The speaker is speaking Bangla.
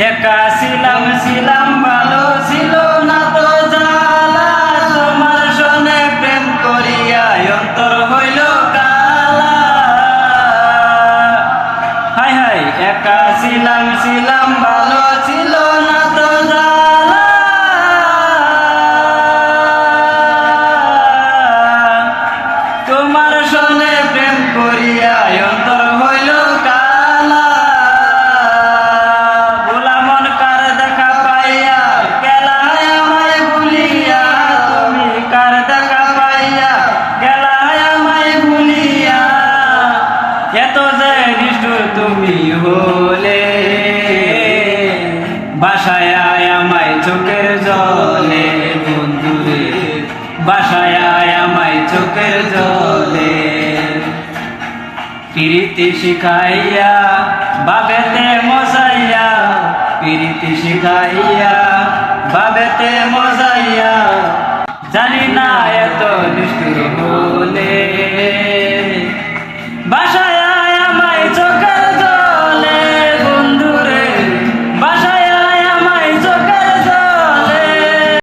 একা ছিলাম ভালো ছিল না তো জ্বালা, তোমার সনে প্রেম করিয়া অন্তর হইল কালা। হাই হাই একা ছিলাম ভালো ছিল না তো জ্বালা, তোমার সনে প্রেম করিয়া অন্তর হইল কালা। এত যে নিষ্ঠুর তুমি হলে, বাসায় আয় আমায় চোখের জলে বন্ধুরে, বাসায় আয় আমায় চোখের জলে। প্রীতি শিখাইয়া বাবেতে মজাইয়া, প্রীতি শিখাইয়া বাবেতে মজাইয়া, জানি না